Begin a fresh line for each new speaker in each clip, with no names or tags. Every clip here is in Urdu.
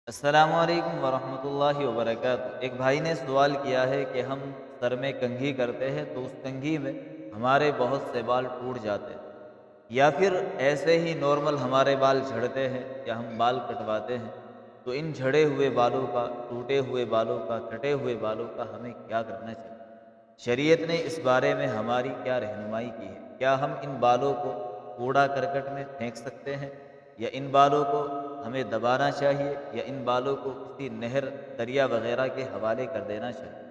السلام علیکم ورحمۃ اللہ وبرکاتہ۔ ایک بھائی نے سوال کیا ہے کہ ہم سر میں کنگھی کرتے ہیں تو اس کنگھی میں ہمارے بہت سے بال ٹوٹ جاتے ہیں، یا پھر ایسے ہی نارمل ہمارے بال جھڑتے ہیں یا ہم بال کٹواتے ہیں، تو ان جھڑے ہوئے بالوں کا، ٹوٹے ہوئے بالوں کا، کٹے ہوئے بالوں کا ہمیں کیا کرنا چاہیے؟ شریعت نے اس بارے میں ہماری کیا رہنمائی کی ہے؟ کیا ہم ان بالوں کو کوڑا کرکٹ میں پھینک سکتے ہیں، یا ان بالوں کو ہمیں دبانا چاہیے، یا ان بالوں کو کسی نہر، دریا وغیرہ کے حوالے کر دینا چاہیے؟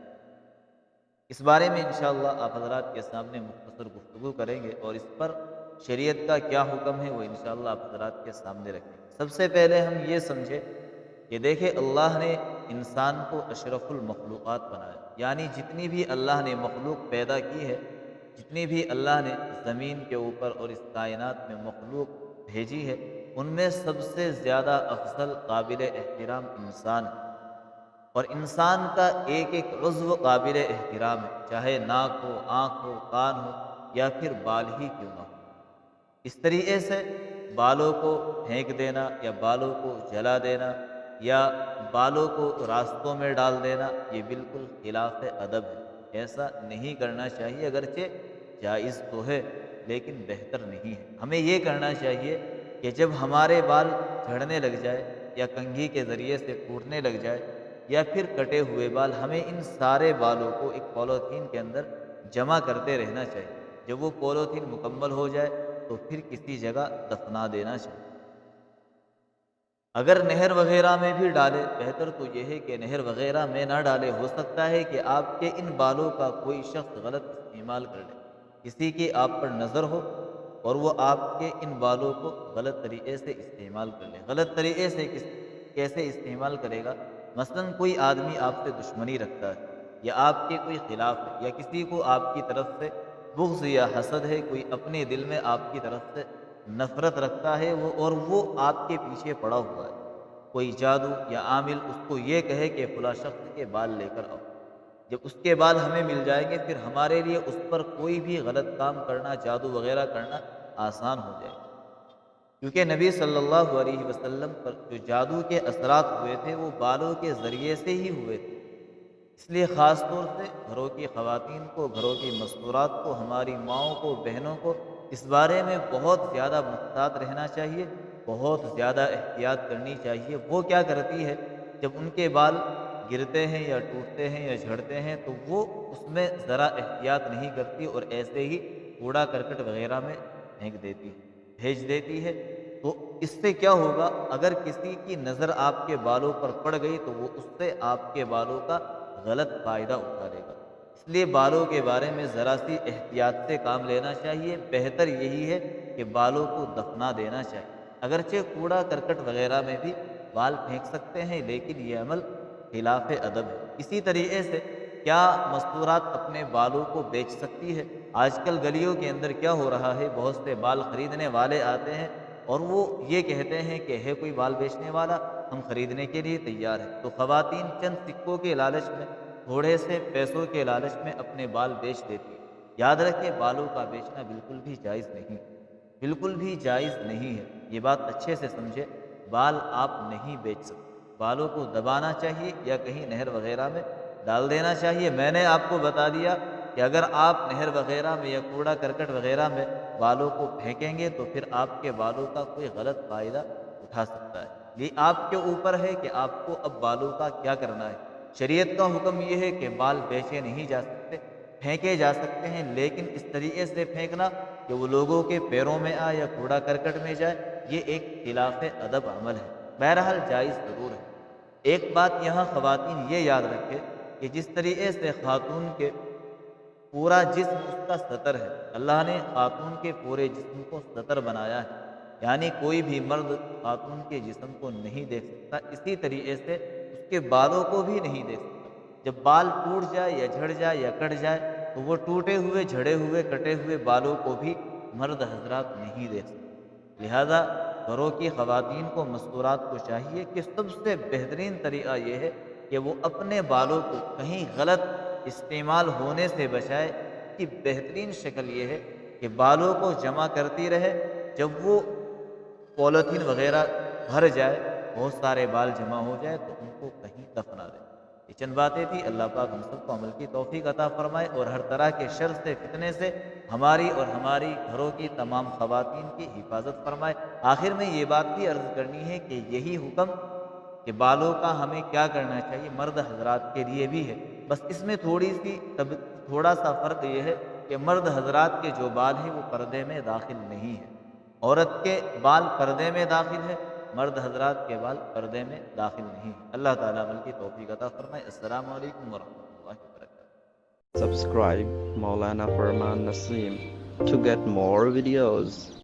اس بارے میں انشاءاللہ آپ حضرات کے سامنے مختصر گفتگو کریں گے، اور اس پر شریعت کا کیا حکم ہے وہ انشاءاللہ آپ حضرات کے سامنے رکھیں گے۔ سب سے پہلے ہم یہ سمجھیں کہ دیکھیں، اللہ نے انسان کو اشرف المخلوقات بنایا، یعنی جتنی بھی اللہ نے مخلوق پیدا کی ہے، جتنی بھی اللہ نے زمین کے اوپر اور اس کائنات میں مخلوق بھیجی ہے، ان میں سب سے زیادہ افضل، قابل احترام انسان ہے۔ اور انسان کا ایک ایک عضو قابل احترام ہے، چاہے ناک ہو، آنکھ ہو، کان ہو، یا پھر بال ہی کیوں نہ ہو۔ اس طریقے سے بالوں کو پھینک دینا، یا بالوں کو جلا دینا، یا بالوں کو راستوں میں ڈال دینا، یہ بالکل خلاف ادب ہے۔ ایسا نہیں کرنا چاہیے، اگرچہ جائز تو ہے لیکن بہتر نہیں ہے۔ ہمیں یہ کرنا چاہیے کہ جب ہمارے بال جھڑنے لگ جائے، یا کنگھی کے ذریعے سے ٹوٹنے لگ جائے، یا پھر کٹے ہوئے بال، ہمیں ان سارے بالوں کو ایک پولیتھین کے اندر جمع کرتے رہنا چاہیے۔ جب وہ پولیتھین مکمل ہو جائے تو پھر کسی جگہ دفنا دینا چاہیے۔ اگر نہر وغیرہ میں بھی ڈالے، بہتر تو یہ ہے کہ نہر وغیرہ میں نہ ڈالے۔ ہو سکتا ہے کہ آپ کے ان بالوں کا کوئی شخص غلط استعمال کر لے، کسی کی آپ پر نظر ہو، اور وہ آپ کے ان بالوں کو غلط طریقے سے استعمال کر لے۔ غلط طریقے سے کیسے استعمال کرے گا؟ مثلاً کوئی آدمی آپ سے دشمنی رکھتا ہے، یا آپ کے کوئی خلاف ہے، یا کسی کو آپ کی طرف سے بغض یا حسد ہے، کوئی اپنے دل میں آپ کی طرف سے نفرت رکھتا ہے، اور وہ آپ کے پیچھے پڑا ہوا ہے، کوئی جادو یا عامل اس کو یہ کہے کہ فلاں شخص کے بال لے کر آؤ، جب اس کے بال ہمیں مل جائیں گے، پھر ہمارے لیے اس پر کوئی بھی غلط کام کرنا، جادو وغیرہ کرنا آسان ہو جائے گا۔ کیونکہ نبی صلی اللہ علیہ وسلم پر جو جادو کے اثرات ہوئے تھے، وہ بالوں کے ذریعے سے ہی ہوئے تھے۔ اس لیے خاص طور سے گھروں کی خواتین کو، گھروں کی مستورات کو، ہماری ماؤں کو، بہنوں کو اس بارے میں بہت زیادہ محتاط رہنا چاہیے، بہت زیادہ احتیاط کرنی چاہیے۔ وہ کیا کرتی ہے، جب ان کے بال گرتے ہیں یا ٹوٹتے ہیں یا جھڑتے ہیں، تو وہ اس میں ذرا احتیاط نہیں کرتی، اور ایسے ہی کوڑا کرکٹ وغیرہ میں پھینک دیتی ہے، بھیج دیتی ہے۔ تو اس سے کیا ہوگا، اگر کسی کی نظر آپ کے بالوں پر پڑ گئی تو وہ اس سے آپ کے بالوں کا غلط فائدہ اٹھا لے گا۔ اس لیے بالوں کے بارے میں ذرا سی احتیاط سے کام لینا چاہیے۔ بہتر یہی ہے کہ بالوں کو دفنا دینا چاہیے۔ اگرچہ کوڑا کرکٹ وغیرہ میں بھی بال پھینک سکتے ہیں، لیکن یہ عمل خلاف ادب ہے۔ اسی طریقے سے کیا مستورات اپنے بالوں کو بیچ سکتی ہے؟ آج کل گلیوں کے اندر کیا ہو رہا ہے، بہت سے بال خریدنے والے آتے ہیں، اور وہ یہ کہتے ہیں کہ ہے کوئی بال بیچنے والا، ہم خریدنے کے لیے تیار ہیں۔ تو خواتین چند سکوں کے لالچ میں، تھوڑے سے پیسوں کے لالچ میں اپنے بال بیچ دیتی ہے۔ یاد رکھیں، بالوں کا بیچنا بالکل بھی جائز نہیں، بالکل بھی جائز نہیں ہے۔ یہ بات اچھے سے سمجھے، بال آپ نہیں بیچ سکتے۔ بالوں کو دبانا چاہیے، یا کہیں نہر وغیرہ میں ڈال دینا چاہیے۔ میں نے آپ کو بتا دیا کہ اگر آپ نہر وغیرہ میں یا کوڑا کرکٹ وغیرہ میں بالوں کو پھینکیں گے، تو پھر آپ کے بالوں کا کوئی غلط فائدہ اٹھا سکتا ہے۔ یہ آپ کے اوپر ہے کہ آپ کو اب بالوں کا کیا کرنا ہے۔ شریعت کا حکم یہ ہے کہ بال بیچے نہیں جا سکتے، پھینکے جا سکتے ہیں، لیکن اس طریقے سے پھینکنا کہ وہ لوگوں کے پیروں میں آئے یا کوڑا کرکٹ میں جائے، یہ ایک خلاف ادب عمل ہے۔ بہرحال جائز ضرور ہے۔ ایک بات یہاں خواتین یہ یاد رکھے کہ جس طریقے سے خاتون کے پورا جسم اس کا سطر ہے، اللہ نے خاتون کے پورے جسم کو سطر بنایا ہے، یعنی کوئی بھی مرد خاتون کے جسم کو نہیں دیکھ سکتا، اسی طریقے سے اس کے بالوں کو بھی نہیں دیکھ سکتا۔ جب بال ٹوٹ جائے یا جھڑ جائے یا کٹ جائے، تو وہ ٹوٹے ہوئے، جھڑے ہوئے، کٹے ہوئے بالوں کو بھی مرد حضرات نہیں دیکھ سکتے۔ لہذا گھروں کی خواتین کو، مستورات کو چاہیے کہ سب سے بہترین طریقہ یہ ہے کہ وہ اپنے بالوں کو کہیں غلط استعمال ہونے سے بچائے۔ اس کی بہترین شکل یہ ہے کہ بالوں کو جمع کرتی رہے، جب وہ پولیتھین وغیرہ بھر جائے بہت سارے بال جمع ہو جائے تو ان کو کہیں دفنا دیں۔ یہ چند باتیں تھیں، اللہ پاک ہم سب کو عمل کی توفیق عطا فرمائے اور ہر طرح کے شر سے، فتنے سے ہماری اور ہماری گھروں کی تمام خواتین کی حفاظت فرمائے۔ آخر میں یہ بات بھی عرض کرنی ہے کہ یہی حکم کہ بالوں کا ہمیں کیا کرنا چاہیے مرد حضرات کے لیے بھی ہے، بس اس میں تھوڑا سا فرق یہ ہے کہ مرد حضرات کے جو بال ہیں وہ پردے میں داخل نہیں ہیں، عورت کے بال پردے میں داخل ہے، مرد حضرات کے بال پردے میں داخل نہیں ہیں۔ اللہ تعالیٰ عمل کی توفیق عطا فرمائے۔ السلام علیکم ورحمۃ اللہ وبرکاتہ۔
Subscribe Maulana Farman Nasim to get more videos.